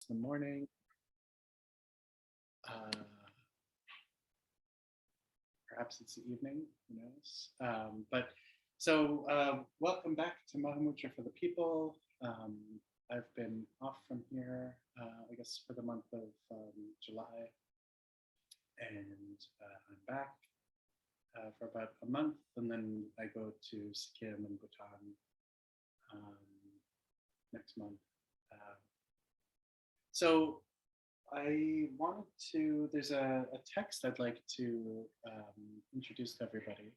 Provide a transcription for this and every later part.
it's the morning. Perhaps it's the evening, who knows? Welcome back to Mahamudra for the People. I've been off from here, I guess, for the month of July, and I'm back for about a month, and then I go to Sikkim and Bhutan um, next month. Uh, so I wanted to, there's a text I'd like to introduce to everybody.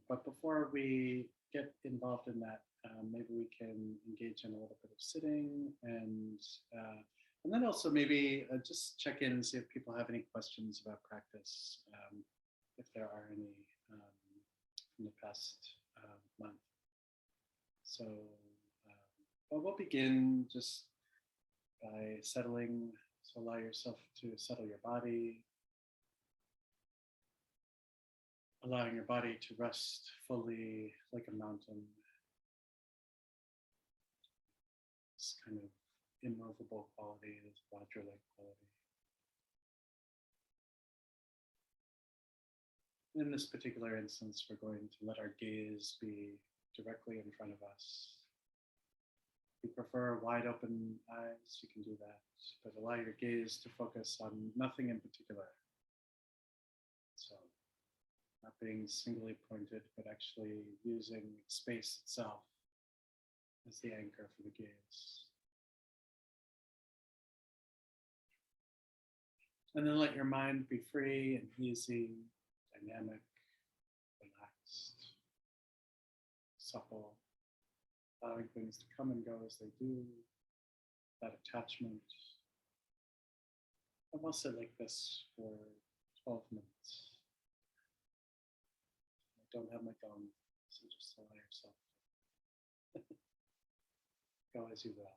But before we get involved in that, maybe we can engage in a little bit of sitting and then also maybe just check in and see if people have any questions about practice, if there are any from the past month. So we'll begin just by settling. So allow yourself to settle your body, allowing your body to rest fully like a mountain. This kind of immovable quality, this Vajra-like quality. In this particular instance, we're going to let our gaze be directly in front of us. If you prefer wide open eyes, you can do that, but allow your gaze to focus on nothing in particular. So not being singly pointed, but actually using space itself as the anchor for the gaze. And then let your mind be free and easy, dynamic, relaxed, supple, allowing things to come and go as they do, without attachment. And we'll sit like this for 12 minutes. I don't have my gum, so just allow yourself. Go as you will.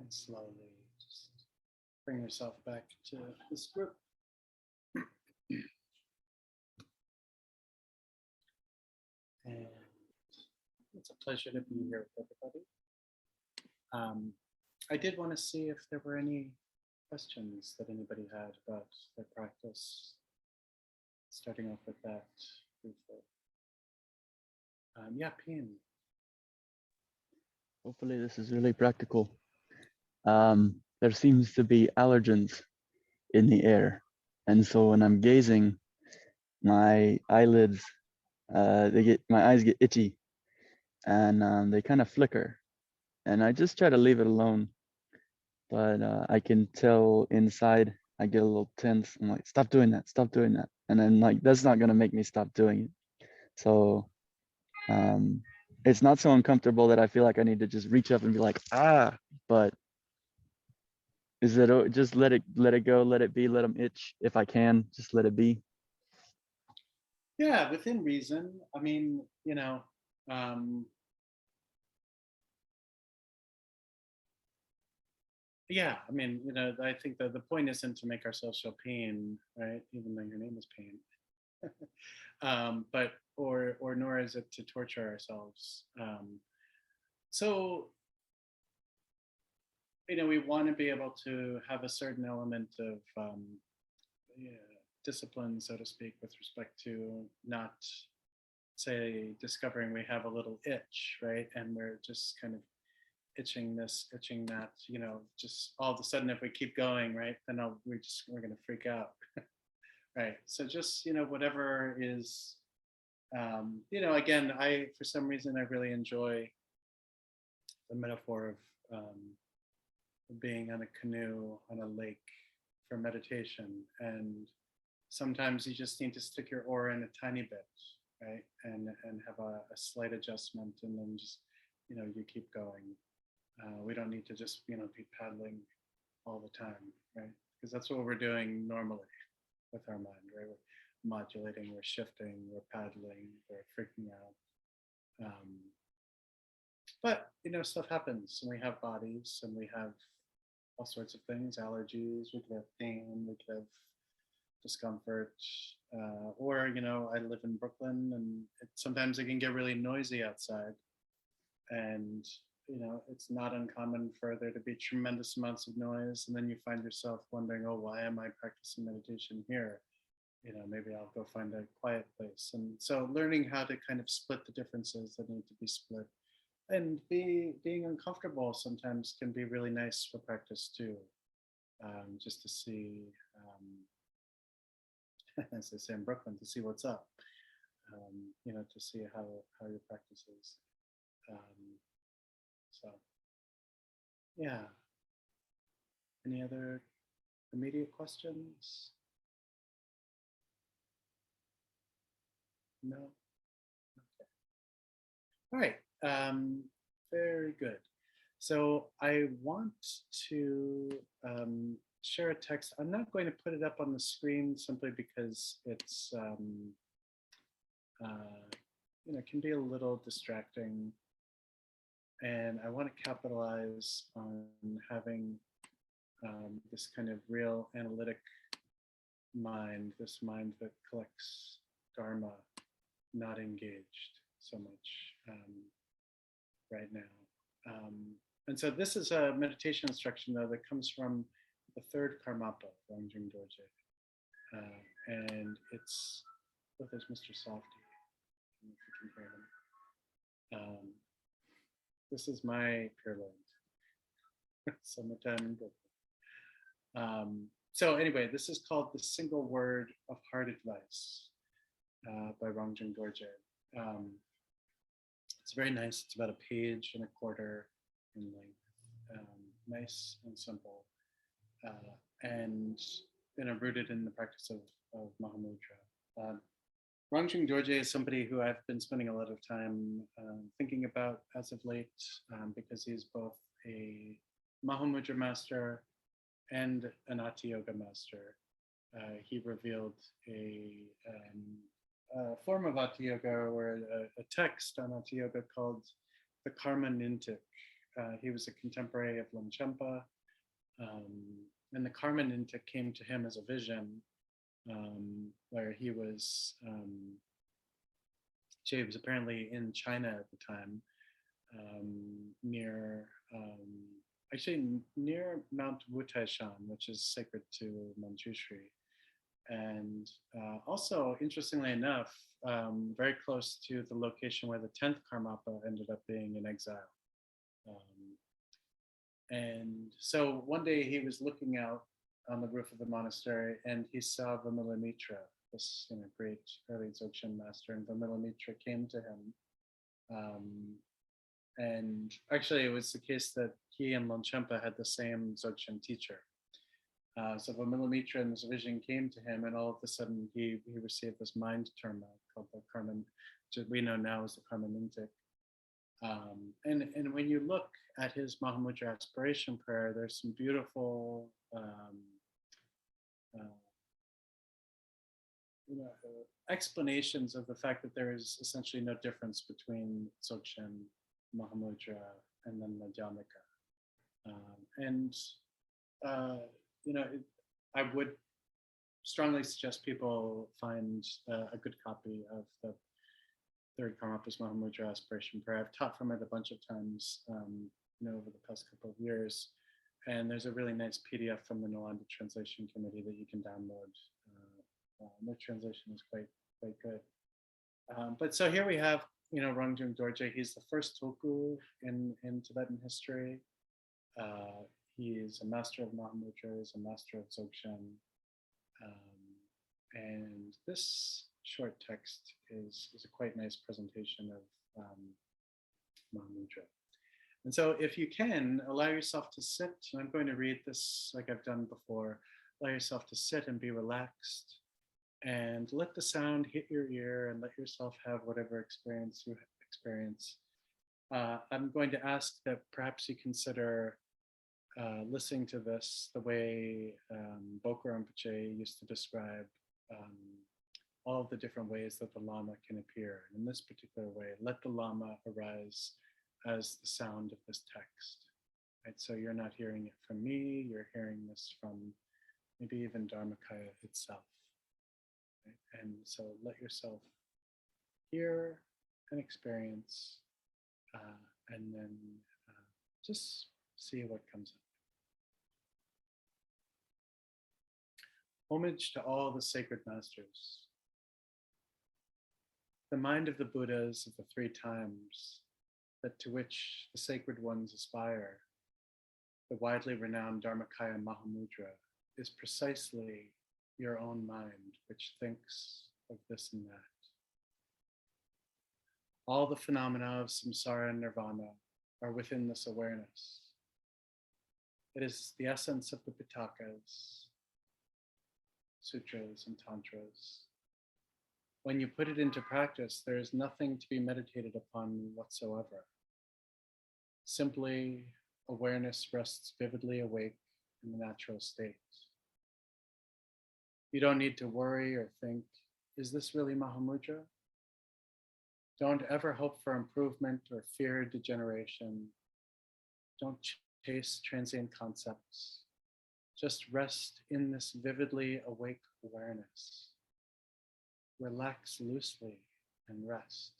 And slowly just bring yourself back to this group. And it's a pleasure to be here with everybody. I did want to see if there were any questions that anybody had about their practice. Starting off with that briefly. Yeah, Pien. Hopefully this is really practical. There seems to be allergens in the air. And so when I'm gazing, my eyelids, my eyes get itchy and they kind of flicker. And I just try to leave it alone. But I can tell inside, I get a little tense. I'm like, stop doing that, stop doing that. And then like, that's not gonna make me stop doing it. So it's not so uncomfortable that I feel like I need to just reach up and be like, ah, but is it just let it go, let it be, let them itch if I can, just let it be. Yeah, within reason. I mean, you know, yeah, I mean, you know, I think that the point isn't to make ourselves feel pain, right? Even though your name is Pain. But or nor is it to torture ourselves. So you know, we want to be able to have a certain element of yeah, discipline, so to speak, with respect to not, say, discovering we have a little itch, right? And we're just kind of itching this, itching that, you know, just all of a sudden, if we keep going, right, then we're going to freak out. Right. So just, you know, whatever is, you know, again, for some reason, I really enjoy the metaphor of being on a canoe on a lake for meditation. And sometimes you just need to stick your oar in a tiny bit, right? And have a slight adjustment, and then just, you know, you keep going. We don't need to just, you know, be paddling all the time, right? Because that's what we're doing normally with our mind, right? We're modulating, we're shifting, we're paddling, we're freaking out. But, you know, stuff happens, and we have bodies, and we have all sorts of things, allergies, we could have pain, we could have discomfort, or, you know, I live in Brooklyn, and sometimes it can get really noisy outside. And, you know, it's not uncommon for there to be tremendous amounts of noise. And then you find yourself wondering, oh, why am I practicing meditation here? You know, maybe I'll go find a quiet place. And so learning how to kind of split the differences that need to be split, and being uncomfortable sometimes can be really nice for practice too. Just to see, as they say in Brooklyn, to see what's up. You know, to see how your practice is. So, yeah. Any other immediate questions? No? Okay. All right. Very good. So I want to share a text. I'm not going to put it up on the screen simply because it's, you know, it can be a little distracting. And I want to capitalize on having this kind of real analytic mind, this mind that collects dharma, not engaged so much right now. And so this is a meditation instruction, though, that comes from the third Karmapa, Rangjung Dorje. And it's, oh, there's Mr. Softy. I don't know if you can hear him. This is my Pure Land. Summertime. So anyway, this is called The Single Word of Heart Advice by Rangjung Dorje. It's very nice. It's about a page and a quarter in length. Nice and simple. And you know, rooted in the practice of Mahamudra. Rangjung Dorje is somebody who I've been spending a lot of time thinking about as of late, because he's both a Mahamudra master and an Hatha Yoga master. He revealed a form of Hatha Yoga, or a text on Hatha Yoga called the Karma Nintik, He was a contemporary of Longchenpa, and the Karma Nintik came to him as a vision, where he was apparently in China at the time, near near Mount Wutaishan, which is sacred to Manjushri. And also, interestingly enough, very close to the location where the 10th Karmapa ended up being in exile. And so one day he was looking out on the roof of the monastery and he saw Vimalamitra, this great early Dzogchen master, and Vimalamitra came to him. And actually, it was the case that he and Longchenpa had the same Dzogchen teacher. So Vimalamitra in this vision came to him, and all of a sudden he received this mind terma called the Karma, which we know now as the Karma Nintik. And when you look at his Mahamudra aspiration prayer, there's some beautiful explanations of the fact that there is essentially no difference between Dzogchen, Mahamudra, and then Madhyamika. I would strongly suggest people find a good copy of the Third Karmapa's Mahamudra aspiration prayer. I've taught from it a bunch of times, over the past couple of years. And there's a really nice PDF from the Nalanda Translation Committee that you can download. The translation is quite good. But so here we have, Rongjung Dorje. He's the first tulku in Tibetan history. He is a master of Mahamudra, he's a master of Dzogchen. And this short text is a quite nice presentation of Mahamudra. And so if you can, allow yourself to sit, and I'm going to read this like I've done before, allow yourself to sit and be relaxed, and let the sound hit your ear and let yourself have whatever experience you experience. I'm going to ask that perhaps you consider listening to this the way Bokar Rinpoche used to describe all of the different ways that the Lama can appear. And in this particular way, let the Lama arise as the sound of this text. Right? So you're not hearing it from me, you're hearing this from maybe even Dharmakaya itself. Right? And so let yourself hear and experience, and then just see what comes up. Homage to all the sacred masters. The mind of the Buddhas of the three times, that to which the sacred ones aspire, the widely renowned Dharmakaya Mahamudra, is precisely your own mind, which thinks of this and that. All the phenomena of samsara and nirvana are within this awareness. It is the essence of the Pitakas, sutras, and tantras. When you put it into practice, there is nothing to be meditated upon whatsoever. Simply, awareness rests vividly awake in the natural state. You don't need to worry or think, is this really Mahamudra? Don't ever hope for improvement or fear degeneration. Don't chase transient concepts. Just rest in this vividly awake awareness. Relax loosely and rest.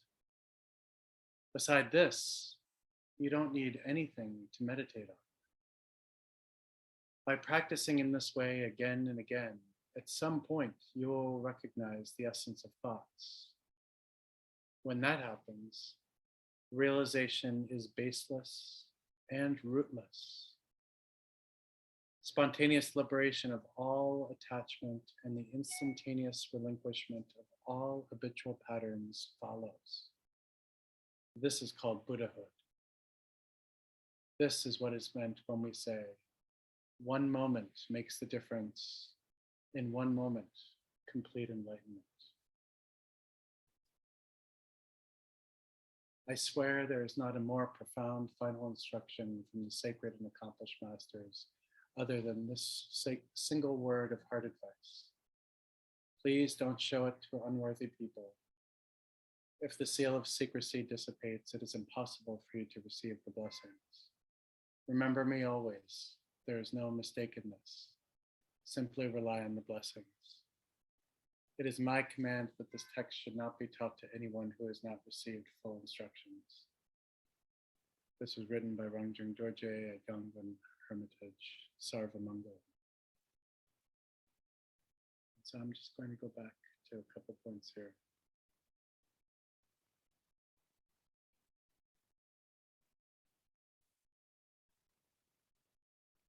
Beside this, you don't need anything to meditate on. By practicing in this way again and again, at some point you will recognize the essence of thoughts. When that happens, realization is baseless and rootless. Spontaneous liberation of all attachment and the instantaneous relinquishment of all habitual patterns follows. This is called Buddhahood. This is what is meant when we say, one moment makes the difference. In one moment, complete enlightenment. I swear there is not a more profound final instruction from the sacred and accomplished masters other than this single word of heart advice. Please don't show it to unworthy people. If the seal of secrecy dissipates, it is impossible for you to receive the blessings. Remember me always. There is no mistakenness. Simply rely on the blessings. It is my command that this text should not be taught to anyone who has not received full instructions. This was written by Rangjung Dorje at Gangwon Hermitage, Sarvamangal. So I'm just going to go back to a couple points here.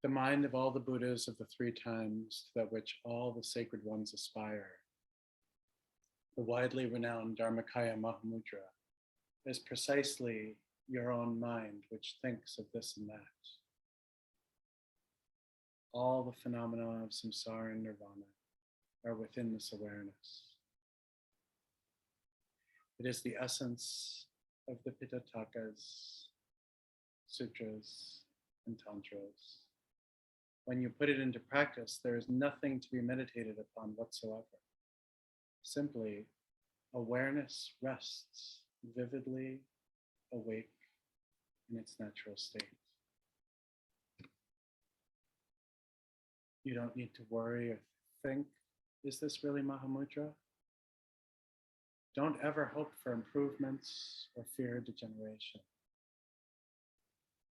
The mind of all the Buddhas of the three times to that which all the sacred ones aspire, the widely renowned Dharmakaya Mahamudra, is precisely your own mind which thinks of this and that. All the phenomena of samsara and nirvana are within this awareness. It is the essence of the Pitatakas, sutras, and tantras. When you put it into practice, there is nothing to be meditated upon whatsoever. Simply, awareness rests vividly awake in its natural state. You don't need to worry or think, is this really Mahamudra? Don't ever hope for improvements or fear degeneration.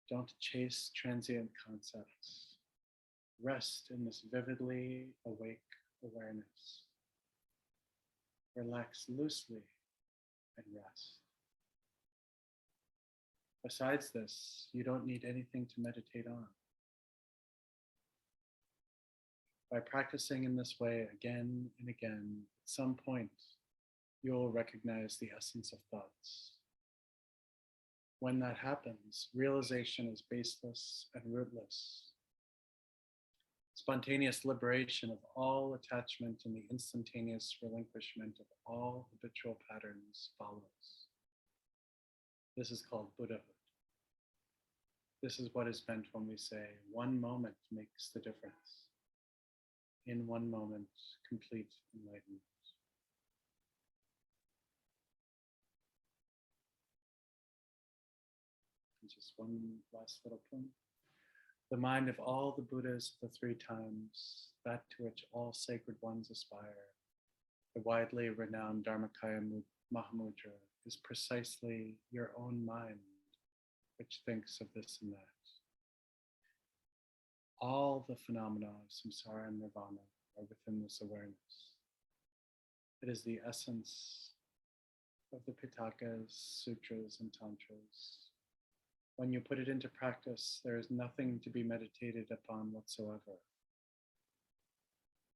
Don't chase transient concepts. Rest in this vividly awake awareness. Relax loosely and rest. Besides this, you don't need anything to meditate on. By practicing in this way again and again, at some point, you'll recognize the essence of thoughts. When that happens, realization is baseless and rootless. Spontaneous liberation of all attachment and the instantaneous relinquishment of all habitual patterns follows. This is called Buddhahood. This is what is meant when we say, one moment makes the difference. In one moment, complete enlightenment. And just one last little point. The mind of all the Buddhas of the three times, that to which all sacred ones aspire, the widely renowned Dharmakaya Mahamudra, is precisely your own mind, which thinks of this and that. All the phenomena of samsara and nirvana are within this awareness. It is the essence of the Pitakas, sutras, and tantras. When you put it into practice, there is nothing to be meditated upon whatsoever.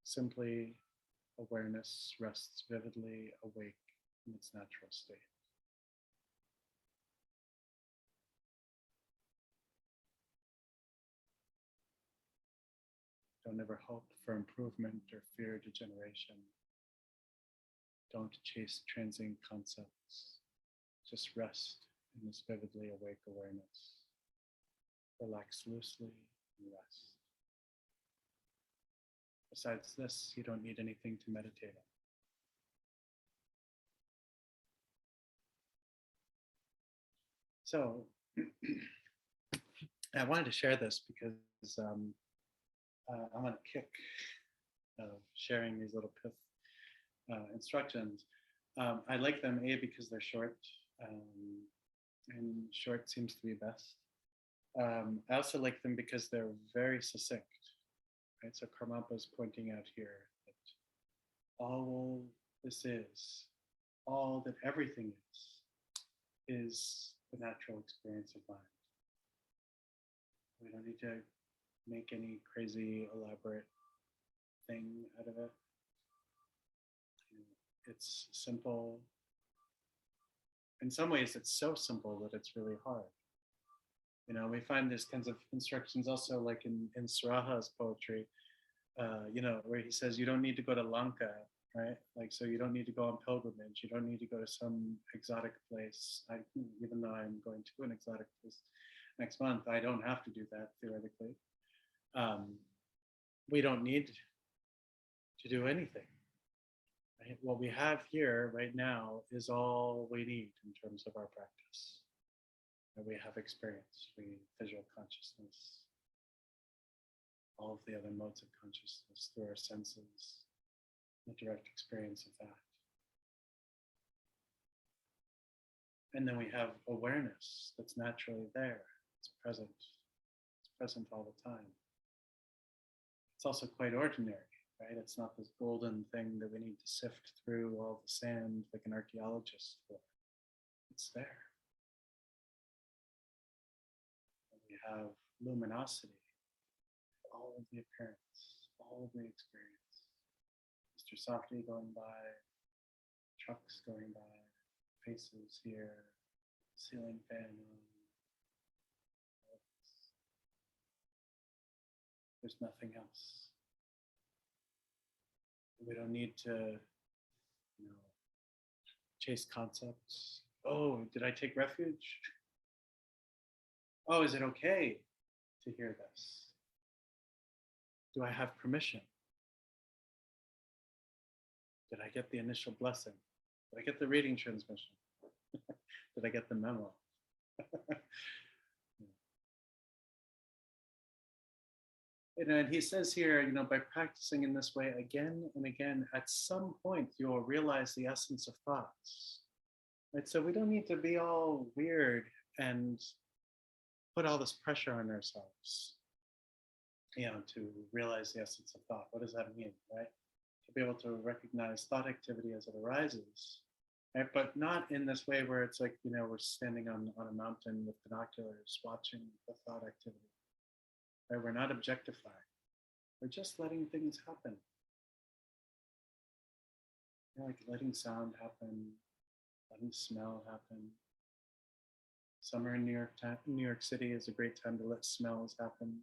Simply, awareness rests vividly awake in its natural state. Don't ever hope for improvement or fear degeneration. Don't chase transient concepts. Just rest in this vividly awake awareness. Relax loosely and rest. Besides this, you don't need anything to meditate on. So, I wanted to share this because I'm on a kick of sharing these little pith instructions. I like them, A, because they're short, and short seems to be best. I also like them because they're very succinct. Right? So Karmapa is pointing out here that all this is, all that everything is the natural experience of mind. We don't need to make any crazy elaborate thing out of it. It's simple. In some ways, it's so simple that it's really hard. You know, we find these kinds of instructions also like in Saraha's poetry, where he says you don't need to go to Lanka, right? Like, so you don't need to go on pilgrimage. You don't need to go to some exotic place. Even though I'm going to an exotic place next month, I don't have to do that theoretically. We don't need to do anything. Right? What we have here right now is all we need in terms of our practice. that we have experience, visual consciousness, all of the other modes of consciousness through our senses, the direct experience of that. And then we have awareness that's naturally there. It's present. It's present all the time. It's also quite ordinary, right? It's not this golden thing that we need to sift through all the sand like an archaeologist for. It's there. And we have luminosity, all of the appearance, all of the experience. Mr. Softy going by, trucks going by, faces here, ceiling fan on. There's nothing else. We don't need to, chase concepts. Oh, did I take refuge? Oh, is it okay to hear this? Do I have permission? Did I get the initial blessing? Did I get the reading transmission? Did I get the memo? And he says here, by practicing in this way again and again, at some point you'll realize the essence of thoughts. Right? So we don't need to be all weird and put all this pressure on ourselves, to realize the essence of thought. What does that mean, right? To be able to recognize thought activity as it arises, right? But not in this way where it's like, we're standing on a mountain with binoculars watching the thought activity. Right? We're not objectifying. We're just letting things happen. Like letting sound happen, letting smell happen. Summer in New York City is a great time to let smells happen.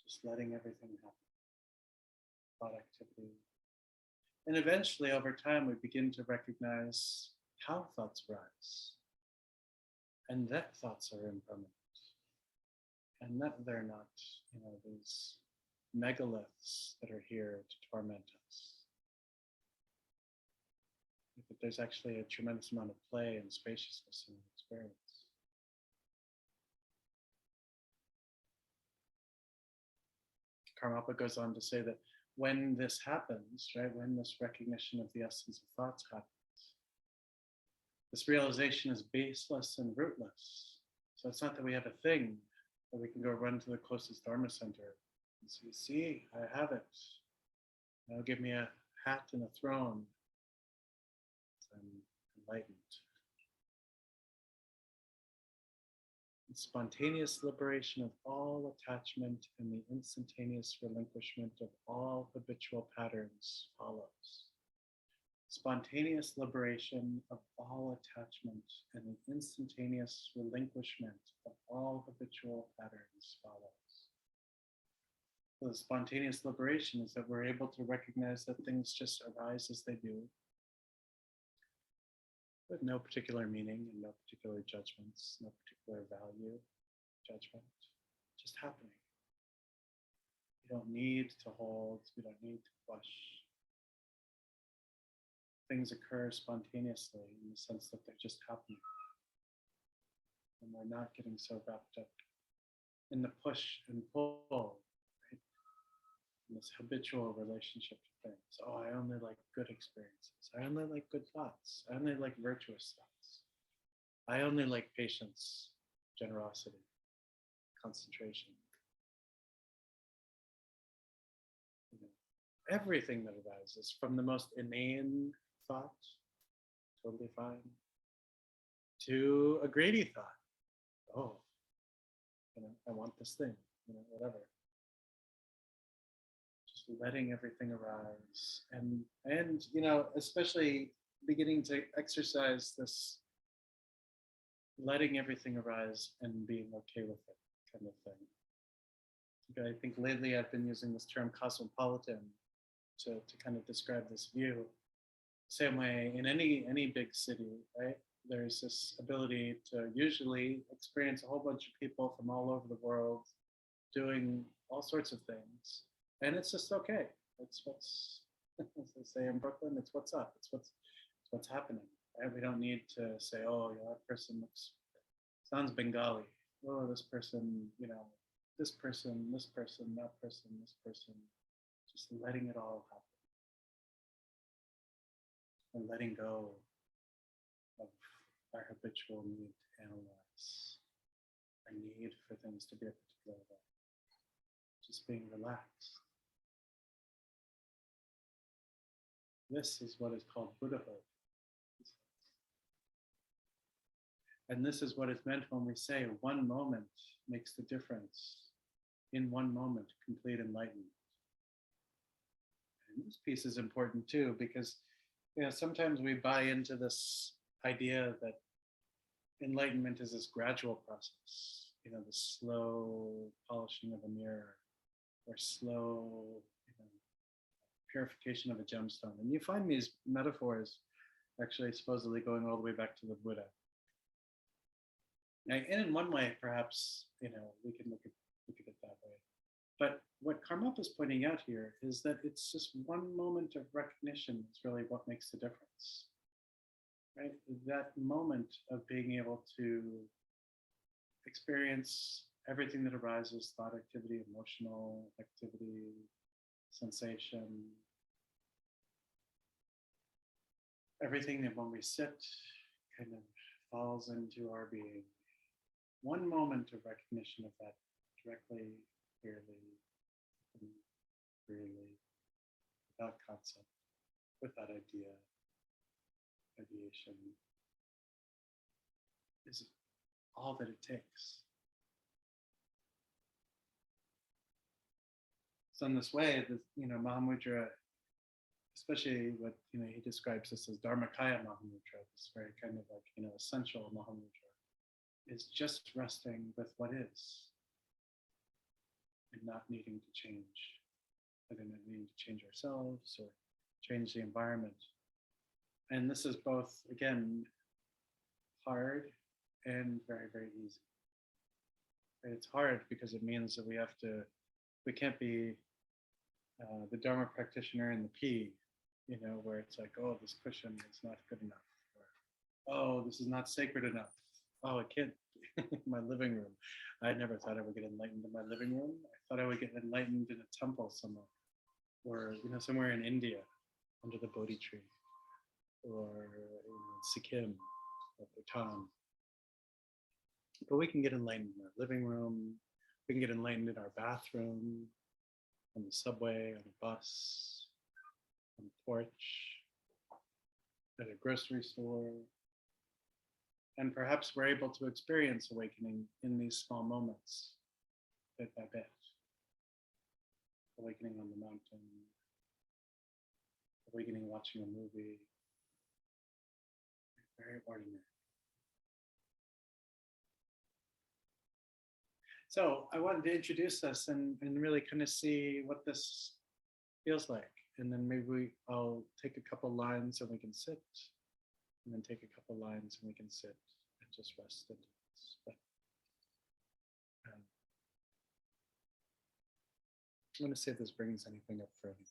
Just letting everything happen. Thought activity. And eventually, over time, we begin to recognize how thoughts rise. And that thoughts are impermanent. And that they're not, these megaliths that are here to torment us. But there's actually a tremendous amount of play and spaciousness in the experience. Karmapa goes on to say that when this happens, right, when this recognition of the essence of thoughts happens, this realization is baseless and rootless. So it's not that we have a thing that we can go run to the closest Dharma center and say, see, I have it. Now give me a hat and a throne. I'm enlightened. The spontaneous liberation of all attachment and the instantaneous relinquishment of all habitual patterns follows. Spontaneous liberation of all attachment and the instantaneous relinquishment of all habitual patterns follows. So the spontaneous liberation is that we're able to recognize that things just arise as they do, with no particular meaning and no particular judgments, no particular value, judgment, just happening. We don't need to hold, we don't need to push. Things occur spontaneously in the sense that they're just happening. And we're not getting so wrapped up in the push and pull, right? In this habitual relationship to things. Oh, I only like good experiences. I only like good thoughts. I only like virtuous thoughts. I only like patience, generosity, concentration. Everything that arises, from the most inane thought, totally fine, to a greedy thought. Oh, I want this thing, whatever. Just letting everything arise, and especially beginning to exercise this letting everything arise and being okay with it kind of thing. I think lately I've been using this term cosmopolitan to kind of describe this view. Same way in any big city, right? There's this ability to usually experience a whole bunch of people from all over the world doing all sorts of things. And it's just okay. It's what's, as they say in Brooklyn, it's what's up. It's what's happening, Right? We don't need to say, oh, yeah, that person sounds Bengali. Oh, this person, this person, this person, that person, this person. Just letting it all happen. And letting go of our habitual need to analyze, our need for things to be a particular way. Just being relaxed. This is what is called Buddhahood. And this is what is meant when we say one moment makes the difference. In one moment, complete enlightenment. And this piece is important too, because sometimes we buy into this idea that enlightenment is this gradual process, the slow polishing of a mirror or slow purification of a gemstone. And you find these metaphors actually supposedly going all the way back to the Buddha. And in one way, perhaps, we can look at it that way. But what Karmapa is pointing out here is that it's just one moment of recognition is really what makes the difference. Right? That moment of being able to experience everything that arises, thought activity, emotional activity, sensation, everything that when we sit kind of falls into our being. One moment of recognition of that directly, clearly, freely, without concept, without ideation, is all that it takes. So in this way, Mahamudra, especially what he describes this as Dharmakaya Mahamudra, this very kind of like essential Mahamudra, is just resting with what is, and not needing to change, and not needing to change ourselves or change the environment. And this is both, again, hard and very, very easy. And it's hard because it means that we can't be the Dharma practitioner in the P, where it's like, oh, this cushion is not good enough, or oh, this is not sacred enough. Oh, I can't. My living room. I never thought I would get enlightened in my living room. I thought I would get enlightened in a temple somewhere, or somewhere in India, under the Bodhi tree, or Sikkim, or Bhutan. But we can get enlightened in our living room. We can get enlightened in our bathroom, on the subway, on a bus, on the porch, at a grocery store. And perhaps we're able to experience awakening in these small moments, bit by bit. Awakening on the mountain, awakening watching a movie, very ordinary. So I wanted to introduce us and really kind of see what this feels like. And then maybe I'll take a couple lines and we can sit, and then take a couple lines and we can sit and just rest into this. But, I'm going to see if this brings anything up for anyone.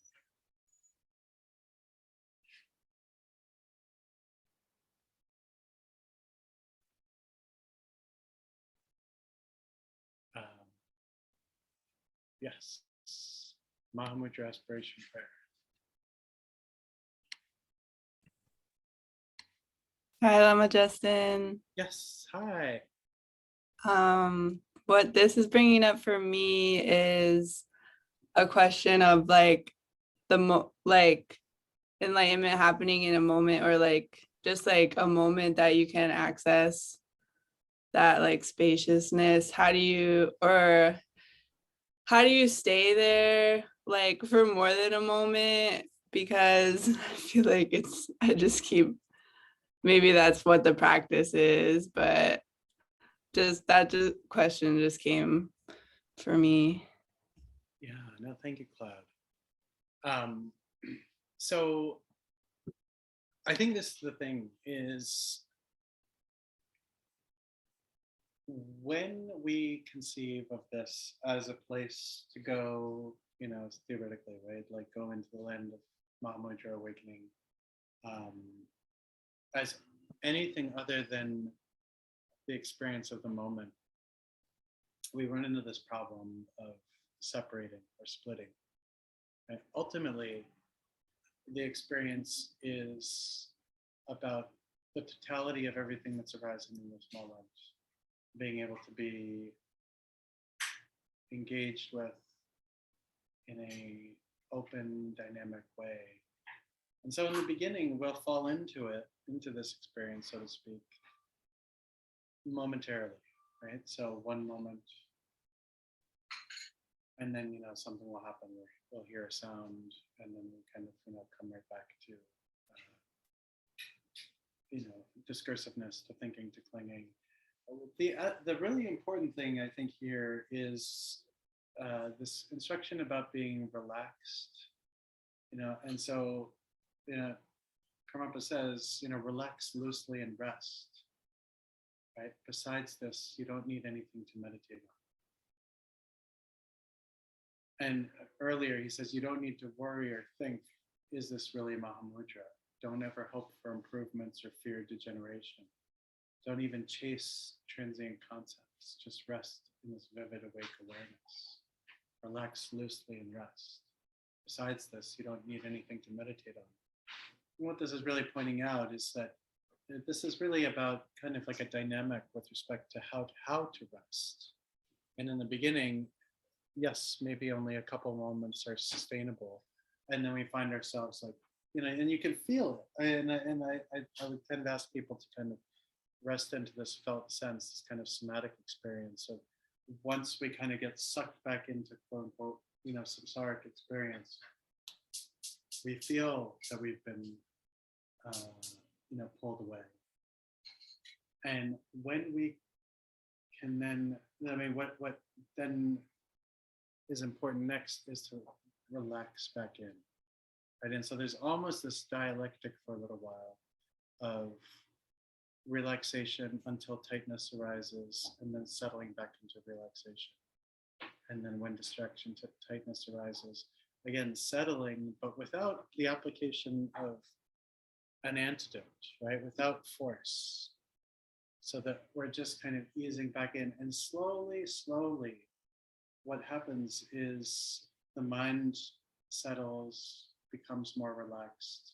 Yes, Mahamudra aspiration prayer. Hi, Lama Justin. Yes, hi. What this is bringing up for me is a question of like enlightenment happening in a moment, or like just like a moment that you can access that like spaciousness. How do you stay there like for more than a moment? Because I feel like maybe that's what the practice is, but that question just came for me. Yeah, no, thank you, Cloud. So I think this is the thing is, when we conceive of this as a place to go, theoretically, right, like go into the land of Mahamudra awakening, as anything other than the experience of the moment, we run into this problem of separating or splitting. And ultimately, the experience is about the totality of everything that's arising in this moment, being able to be engaged with in a open, dynamic way. And so in the beginning, we'll fall into it, into this experience, so to speak, momentarily, right? So one moment, and then, something will happen where we'll hear a sound, and then we kind of, come right back to, discursiveness, to thinking, to clinging. The really important thing, I think, here is this instruction about being relaxed, and so, Karmapa says, relax loosely and rest, right? Besides this, you don't need anything to meditate on. And earlier he says, you don't need to worry or think, is this really Mahamudra? Don't ever hope for improvements or fear degeneration. Don't even chase transient concepts. Just rest in this vivid awake awareness. Relax loosely and rest. Besides this, you don't need anything to meditate on. And what this is really pointing out is that this is really about kind of like a dynamic with respect to how to rest. And in the beginning, yes, maybe only a couple moments are sustainable. And then we find ourselves like, and you can feel it. And I would tend to ask people to kind of rest into this felt sense, this kind of somatic experience of once we kind of get sucked back into quote unquote, samsaric experience, we feel that we've been, pulled away. And when we can then, what then is important next is to relax back in, right? And so there's almost this dialectic for a little while of relaxation until tightness arises, and then settling back into relaxation. And then when distraction to tightness arises, again, settling, but without the application of an antidote, right? Without force. So that we're just kind of easing back in. And slowly, what happens is the mind settles, becomes more relaxed.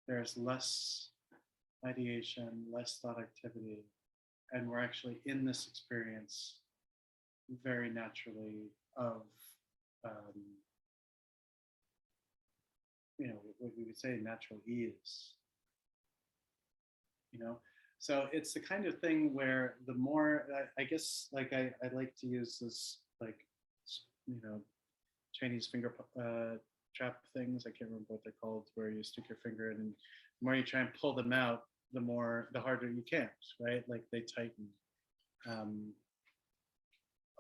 There's less ideation, less thought activity, and we're actually in this experience very naturally of, what we would say natural ease, So it's the kind of thing where the more, I guess, like I like to use this, like, Chinese finger trap things. I can't remember what they're called, where you stick your finger in, and the more you try and pull them out, the harder you can't, right? Like they tighten.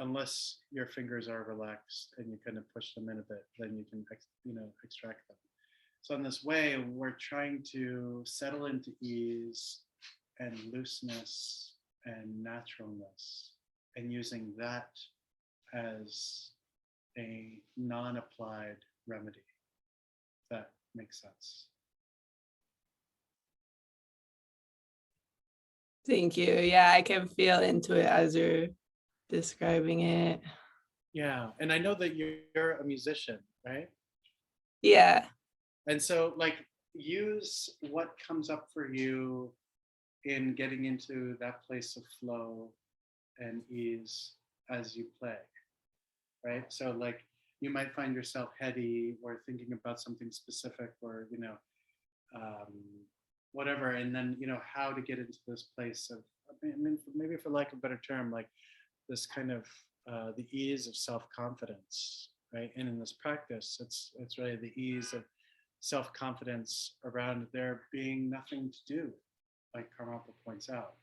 Unless your fingers are relaxed and you kind of push them in a bit, then you can, extract them. So in this way, we're trying to settle into ease and looseness and naturalness, and using that as a non-applied remedy, if that makes sense. Thank you. Yeah, I can feel into it as you're describing it. Yeah, and I know that you're a musician, right? Yeah. And so, like, use what comes up for you in getting into that place of flow and ease as you play, right? So, like, you might find yourself heady or thinking about something specific, or whatever, and then how to get into this place of, maybe for lack of a better term, like this kind of the ease of self-confidence, right? And in this practice, it's really the ease of self-confidence around there being nothing to do, like Karmapa points out,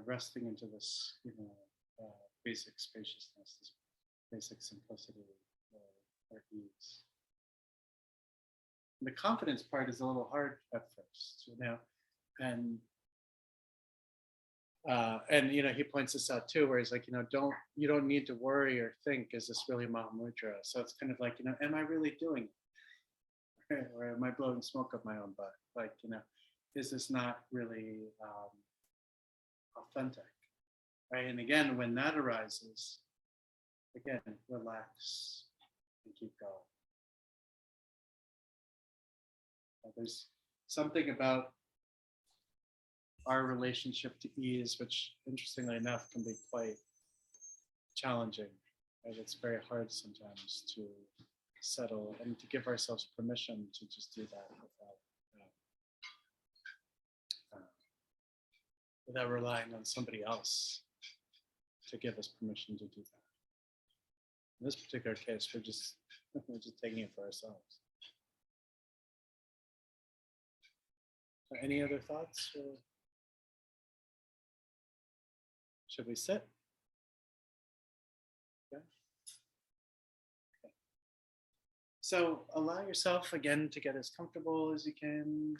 resting into this basic spaciousness, this basic simplicity or ease. The confidence part is a little hard at first, and he points this out too, where he's like, you don't need to worry or think, is this really Mahamudra? So it's kind of like, am I really doing it? Or am I blowing smoke up my own butt? Like, is this not really authentic, right? And again, when that arises, again, relax and keep going. There's something about our relationship to ease, which interestingly enough can be quite challenging. Right? It's very hard sometimes to settle and to give ourselves permission to just do that without relying on somebody else to give us permission to do that. In this particular case, we're just taking it for ourselves. So any other thoughts? Or should we sit? Okay. Okay. So allow yourself again to get as comfortable as you can,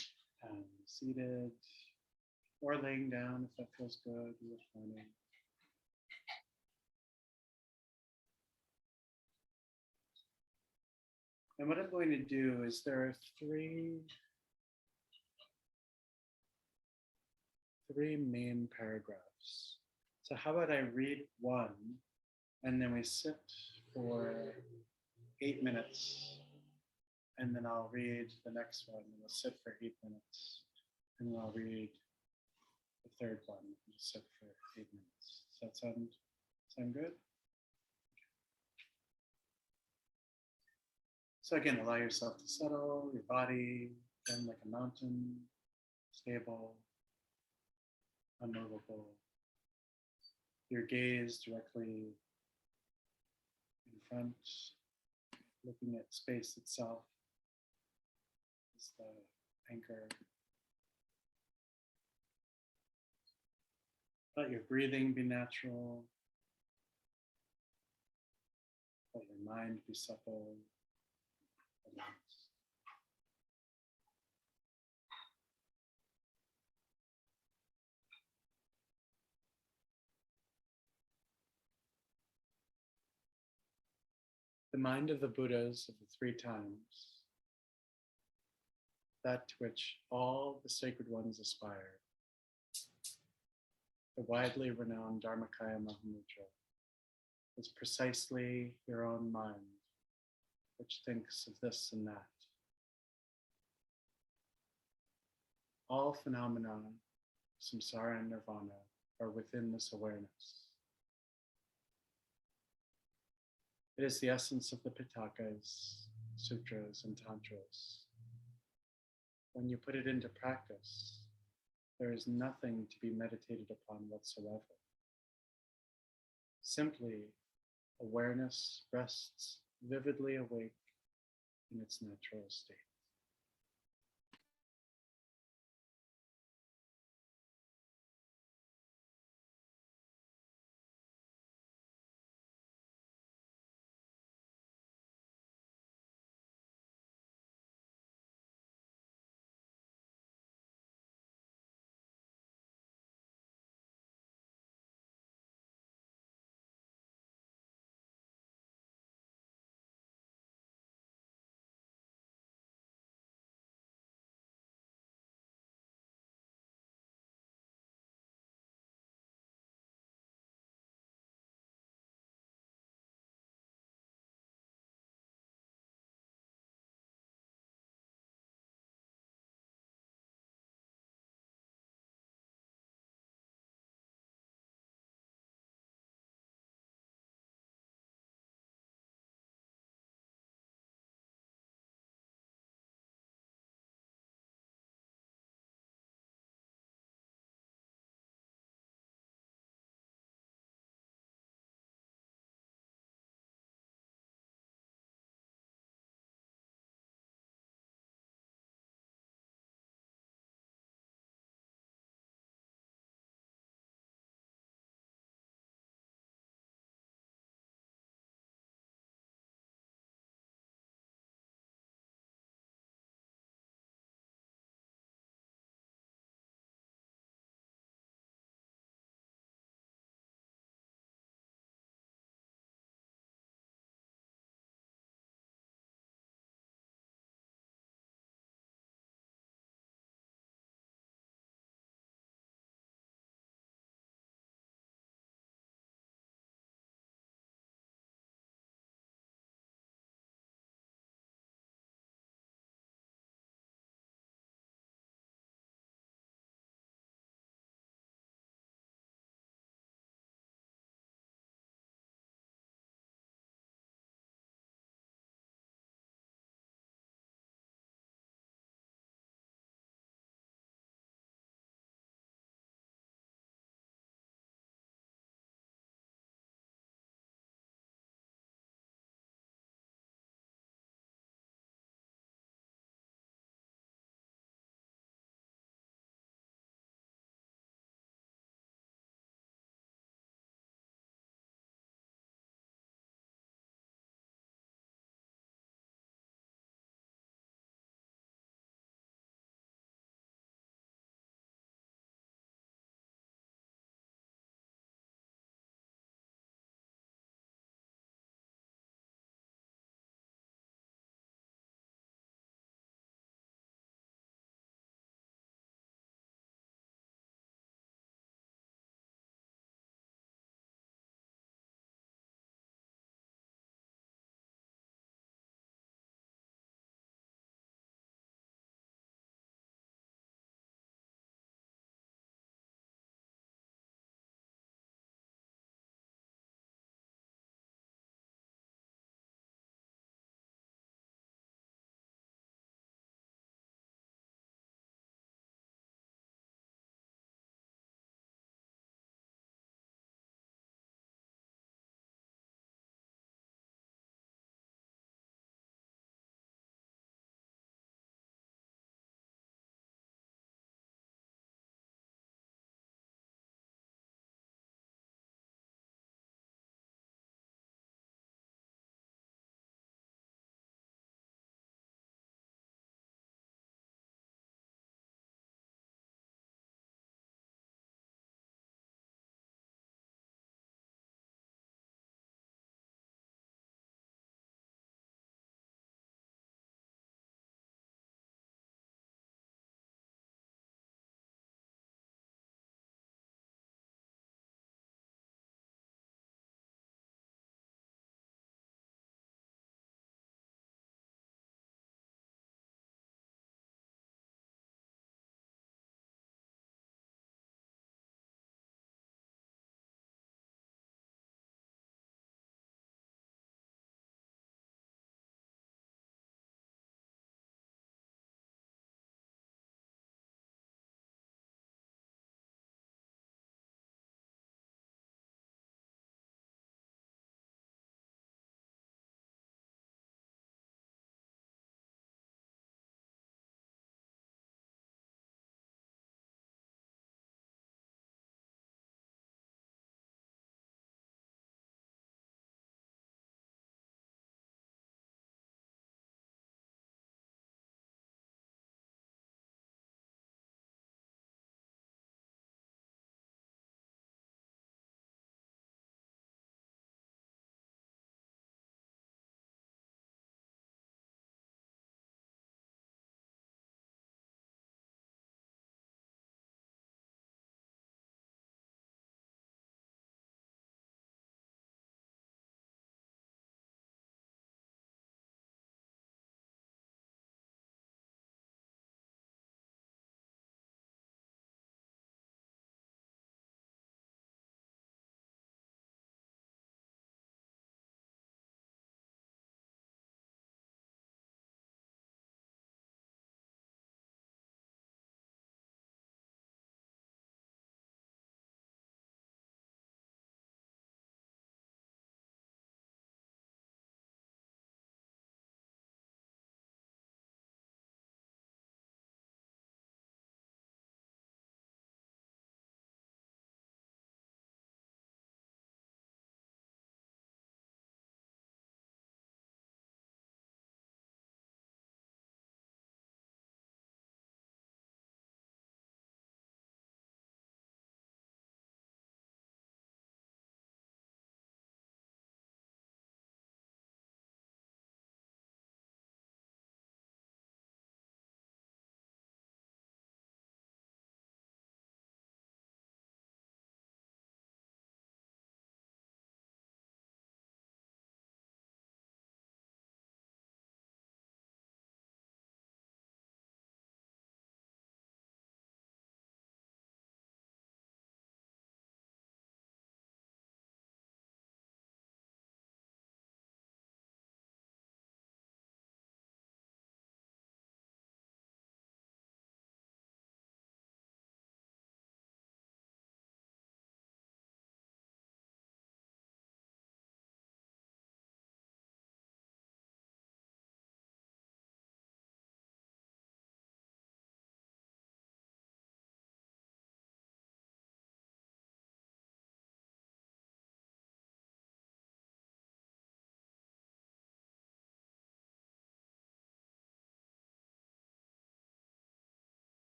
seated or laying down if that feels good. You're fine. And what I'm going to do is there are three main paragraphs. So how about I read one and then we sit for 8 minutes and then I'll read the next one and we'll sit for 8 minutes and then I'll read the third one and we'll sit for 8 minutes. Does that sound good? So again, allow yourself to settle your body, again, like a mountain, stable, unmovable. Your gaze directly in front, looking at space itself as the anchor. Let your breathing be natural. Let your mind be supple. The mind of the Buddhas of the three times, that to which all the sacred ones aspire, the widely renowned Dharmakaya Mahamudra, is precisely your own mind, which thinks of this and that. All phenomena, samsara and nirvana, are within this awareness. It is the essence of the Pitakas, Sutras, and Tantras. When you put it into practice, there is nothing to be meditated upon whatsoever. Simply, awareness rests vividly awake in its natural state.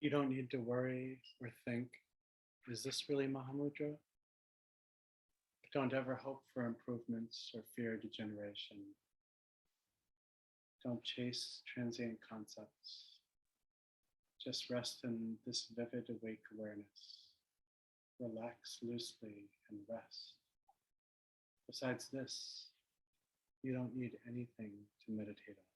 You don't need to worry or think, is this really Mahamudra? Don't ever hope for improvements or fear degeneration. Don't chase transient concepts. Just rest in this vivid awake awareness. Relax loosely and rest. Besides this, you don't need anything to meditate on.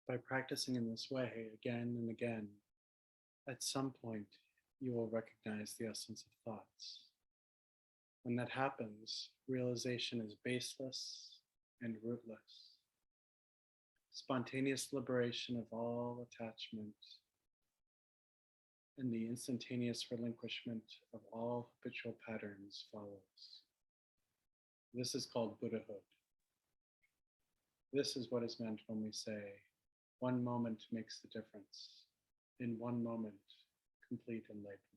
By practicing in this way again and again, at some point you will recognize the essence of thoughts. When that happens, realization is baseless and rootless. Spontaneous liberation of all attachment and the instantaneous relinquishment of all habitual patterns follows. This is called Buddhahood. This is what is meant when we say, one moment makes the difference. In one moment, complete enlightenment.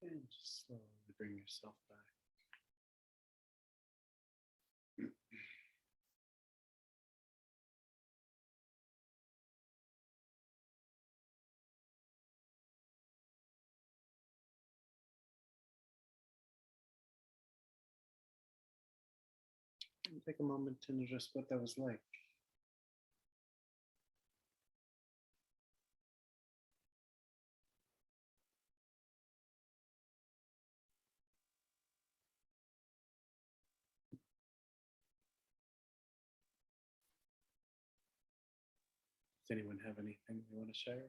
And just slowly bring yourself back. And take a moment to notice what that was like. Does anyone have anything they want to share?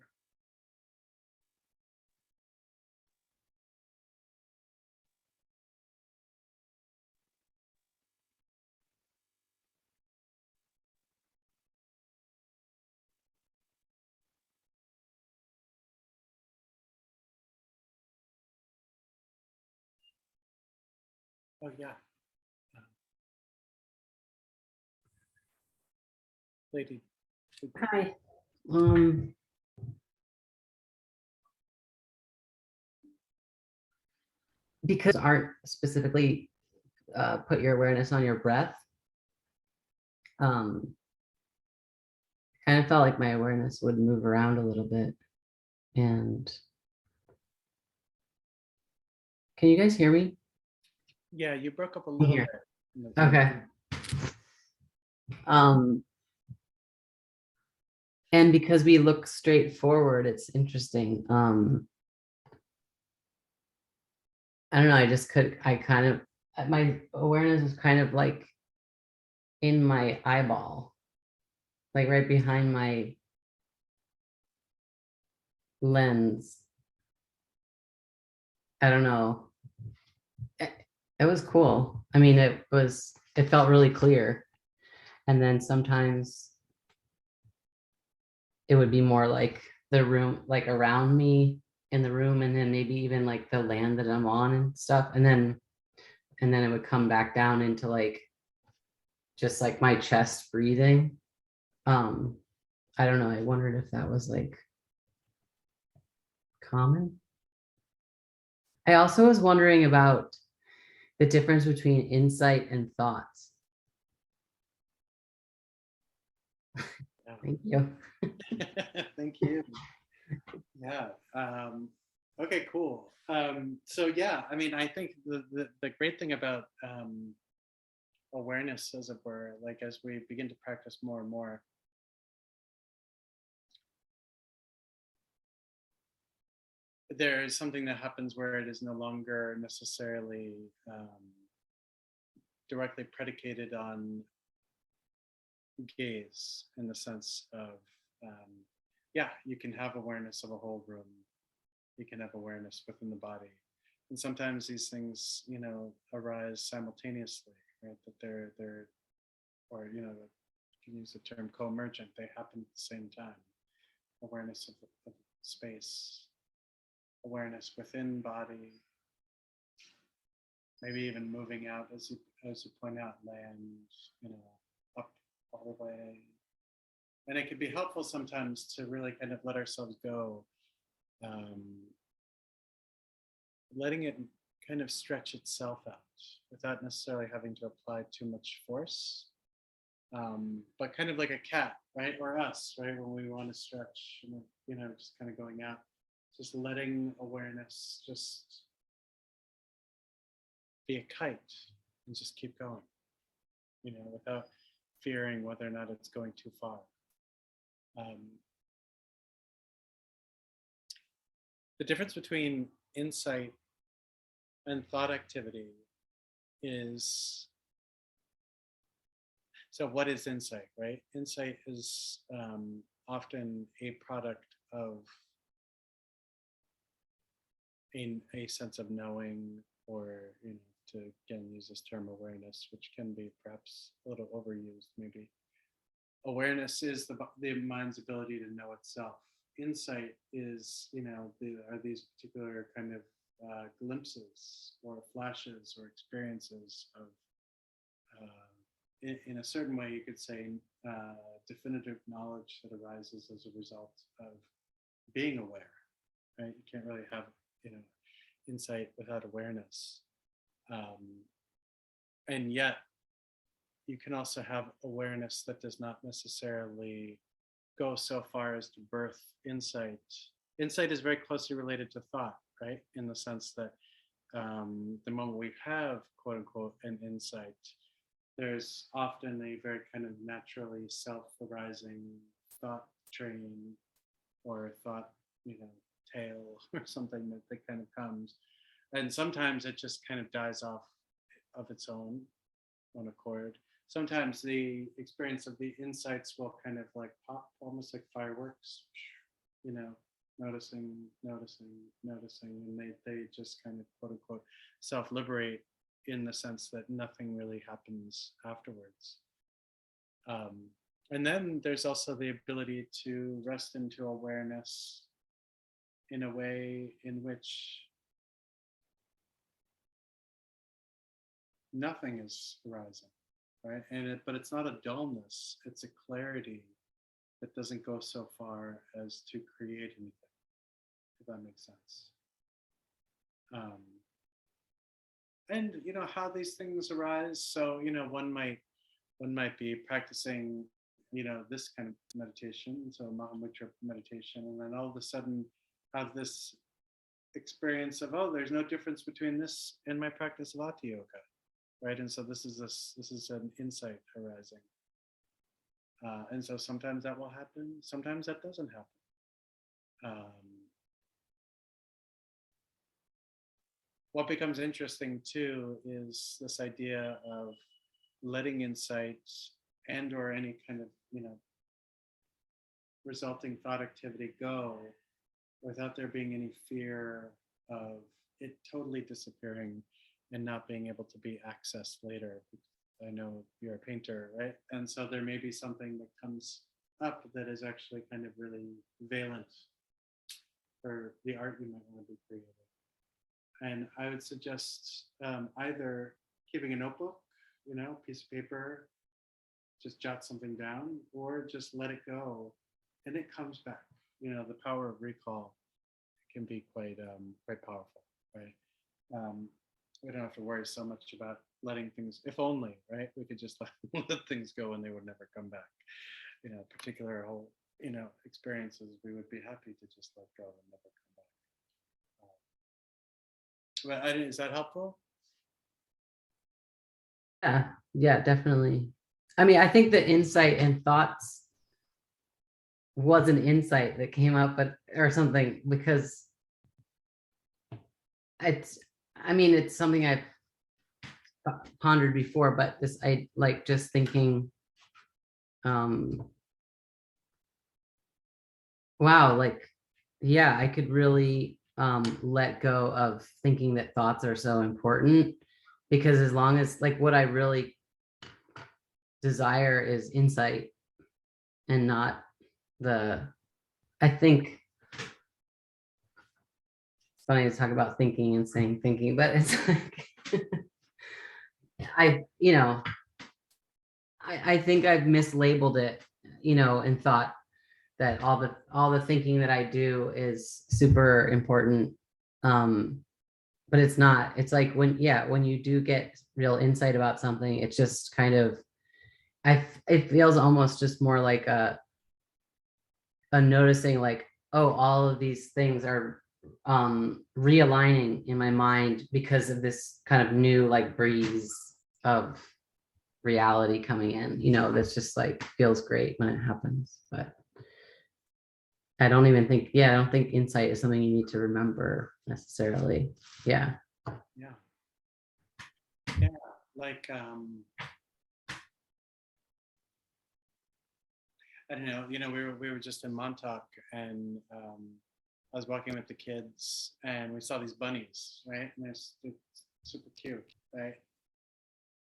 Oh yeah. Lady. Hi. Because aren't specifically put your awareness on your breath. Kind of felt like my awareness would move around a little bit. And can you guys hear me? Yeah, you broke up a little Here. bit. Okay. And because we look straight forward, it's interesting. I don't know, my awareness is kind of like in my eyeball, like right behind my lens. I don't know. It was cool. I mean, it felt really clear. And then sometimes it would be more like the room, like around me in the room, and then maybe even like the land that I'm on and stuff. And then it would come back down into like just like my chest breathing. I don't know. I wondered if that was like common. I also was wondering about the difference between insight and thoughts. Thank you. Thank you. Yeah. Okay, cool. So yeah, I mean, I think the great thing about awareness, as it were, like as we begin to practice more and more, there is something that happens where it is no longer necessarily directly predicated on gaze, in the sense of yeah, you can have awareness of a whole room, you can have awareness within the body, and sometimes these things, you know, arise simultaneously, right? That they're or, you know, you can use the term co-emergent, they happen at the same time. Awareness of space, awareness within body, maybe even moving out, as you point out, land, you know, up all the way. And it can be helpful sometimes to really kind of let ourselves go, letting it kind of stretch itself out without necessarily having to apply too much force. But kind of like a cat, right? Or us, right? When we want to stretch, you know, just kind of going out, just letting awareness just be a kite and just keep going, you know, without fearing whether or not it's going too far. The difference between insight and thought activity is, so what is insight, right? Insight is often a product of a sense of knowing, or, you know, to again use this term awareness, which can be perhaps a little overused maybe. Awareness is the mind's ability to know itself. Insight is, you know, are these particular kind of glimpses or flashes or experiences of, in a certain way, you could say, definitive knowledge that arises as a result of being aware, right? You can't really have, you know, insight without awareness. And yet you can also have awareness that does not necessarily go so far as to birth insight. Insight is very closely related to thought, right? In the sense that the moment we have, quote unquote, an insight, there's often a very kind of naturally self-arising thought train or thought, tail or something that kind of comes. And sometimes it just kind of dies off of its own accord. Sometimes the experience of the insights will kind of like pop, almost like fireworks, noticing, and they just kind of, quote unquote, self-liberate in the sense that nothing really happens afterwards. And then there's also the ability to rest into awareness in a way in which nothing is arising, right? But it's not a dullness, it's a clarity that doesn't go so far as to create anything, if that makes sense. And how these things arise. So one might be practicing this kind of meditation, so Mahamudra meditation, and then all of a sudden have this experience of, oh, there's no difference between this and my practice of Hatha Yoga, right? And so this is an insight arising. And so sometimes that will happen, sometimes that doesn't happen. What becomes interesting too is this idea of letting insight and or any kind of resulting thought activity go without there being any fear of it totally disappearing and not being able to be accessed later. I know you're a painter, right? And so there may be something that comes up that is actually kind of really valent for the art you might want to be creating. And I would suggest either keeping a notebook, piece of paper, just jot something down, or just let it go, and it comes back. The power of recall can be quite powerful, right? We don't have to worry so much about letting things, if only, right? We could just let things go and they would never come back. Particular whole, experiences, we would be happy to just let go and never come back. But is that helpful? Yeah, definitely. I mean, I think the insight and thoughts was an insight that came up, or something, because it's something I've pondered before, but I like just thinking, wow, like, yeah, I could really let go of thinking that thoughts are so important, because as long as, like, what I really desire is insight and not I think it's funny to talk about thinking and saying thinking, but it's like I think I've mislabeled it, and thought that all the thinking that I do is super important. But it's not. It's like when you do get real insight about something, it's just kind of, it feels almost just more like a noticing, like, oh, all of these things are realigning in my mind because of this kind of new, like, breeze of reality coming in, that's just like feels great when it happens. But I don't think insight is something you need to remember necessarily. Yeah. Like I don't know, we were just in Montauk, and I was walking with the kids and we saw these bunnies, right? And they're super cute, right?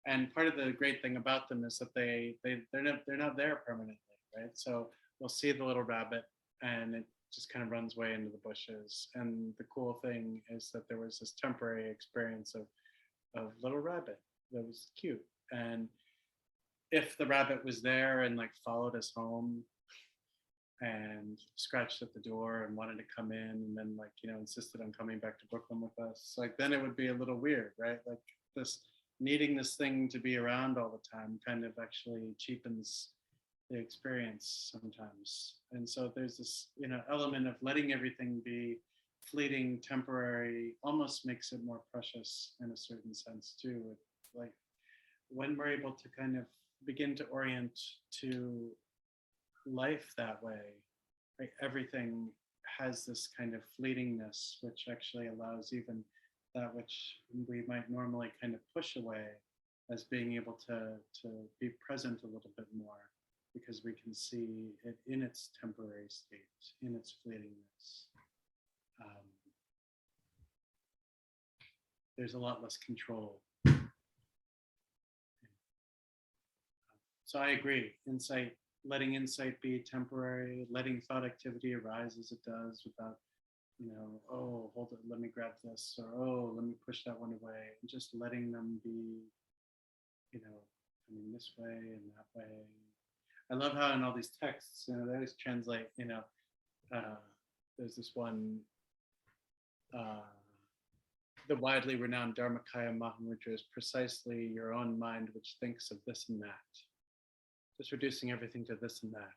And part of the great thing about them is that they're not there permanently, right? So we'll see the little rabbit and it just kind of runs away into the bushes. And the cool thing is that there was this temporary experience of little rabbit that was cute. And if the rabbit was there and like followed us home, and scratched at the door and wanted to come in, and then like, you know, insisted on coming back to Brooklyn with us, like then it would be a little weird, right? Like this needing this thing to be around all the time kind of actually cheapens the experience sometimes. And so there's this, you know, element of letting everything be fleeting, temporary, almost makes it more precious in a certain sense too. Like when we're able to kind of begin to orient to life that way, right? Everything has this kind of fleetingness, which actually allows even that which we might normally kind of push away as being able to be present a little bit more, because we can see it in its temporary state, in its fleetingness. There's a lot less control. So I agree, insight, letting insight be temporary, letting thought activity arise as it does without, you know, oh, hold it, let me grab this, or oh, let me push that one away, and just letting them be, you know, coming this way and that way. I love how in all these texts, you know, they always translate, you know, there's this one, the widely renowned Dharmakaya Mahamudra is precisely your own mind which thinks of this and that. Just reducing everything to this and that.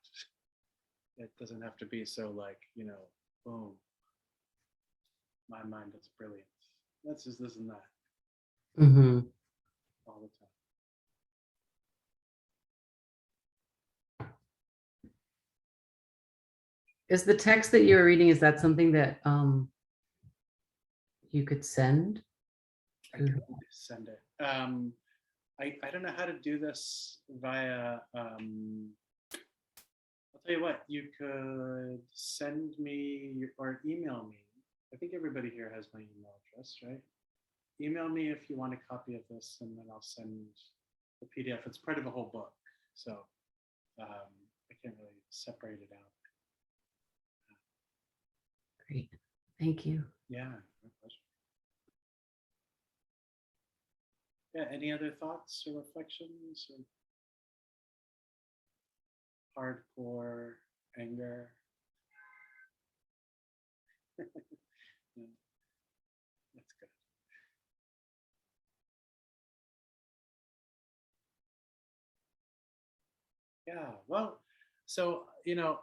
It doesn't have to be so like, you know, boom. My mind is brilliant. That's just this and that. Mm-hmm. All the time. Is the text that you're reading, is that something that you could send? I could send it. I don't know how to do this via, I'll tell you what, you could send me or email me. I think everybody here has my email address, right? Email me if you want a copy of this, and then I'll send the PDF. It's part of a whole book, so I can't really separate it out. Great, thank you. Yeah, my pleasure. Yeah, any other thoughts or reflections or hardcore anger? Yeah, that's good. Yeah, well, so, you know,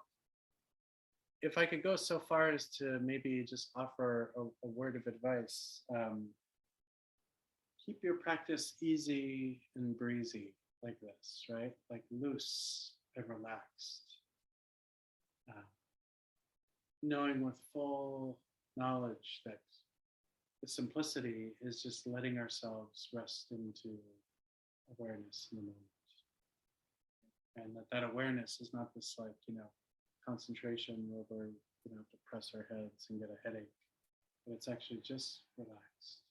if I could go so far as to maybe just offer a word of advice, keep your practice easy and breezy like this, right? Like loose and relaxed. Knowing with full knowledge that the simplicity is just letting ourselves rest into awareness in the moment. And that awareness is not this like, you know, concentration where we're, you know, to press our heads and get a headache, but it's actually just relaxed.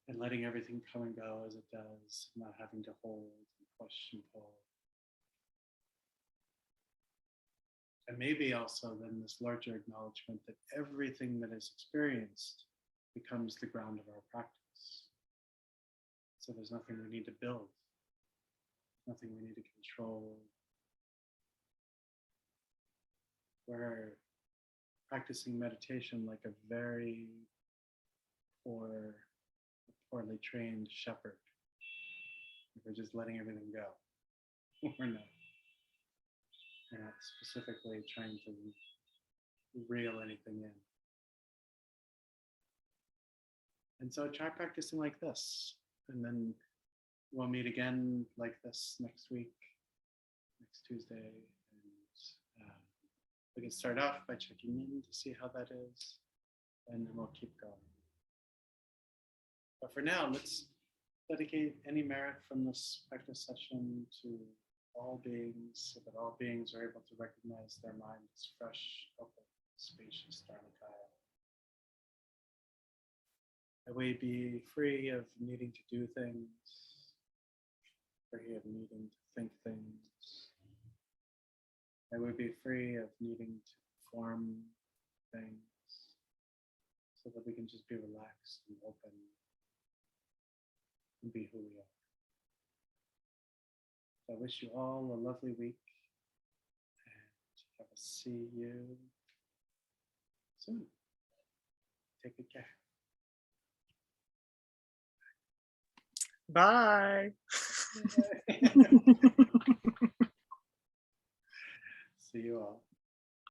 And letting everything come and go as it does, not having to hold and push and pull. And maybe also then this larger acknowledgement that everything that is experienced becomes the ground of our practice. So there's nothing we need to build, nothing we need to control. We're practicing meditation like a very poorly trained shepherd. We're just letting everything go. We're not specifically trying to reel anything in. And so try practicing like this. And then we'll meet again like this next week, next Tuesday. And we can start off by checking in to see how that is. And then we'll keep going. But for now, let's dedicate any merit from this practice session to all beings, so that all beings are able to recognize their mind as fresh, open, spacious Dharmakaya. That we be free of needing to do things, free of needing to think things. That we be free of needing to perform things, so that we can just be relaxed and open and be who we are. I wish you all a lovely week, and I will see you soon. Take good care. Bye. See you all.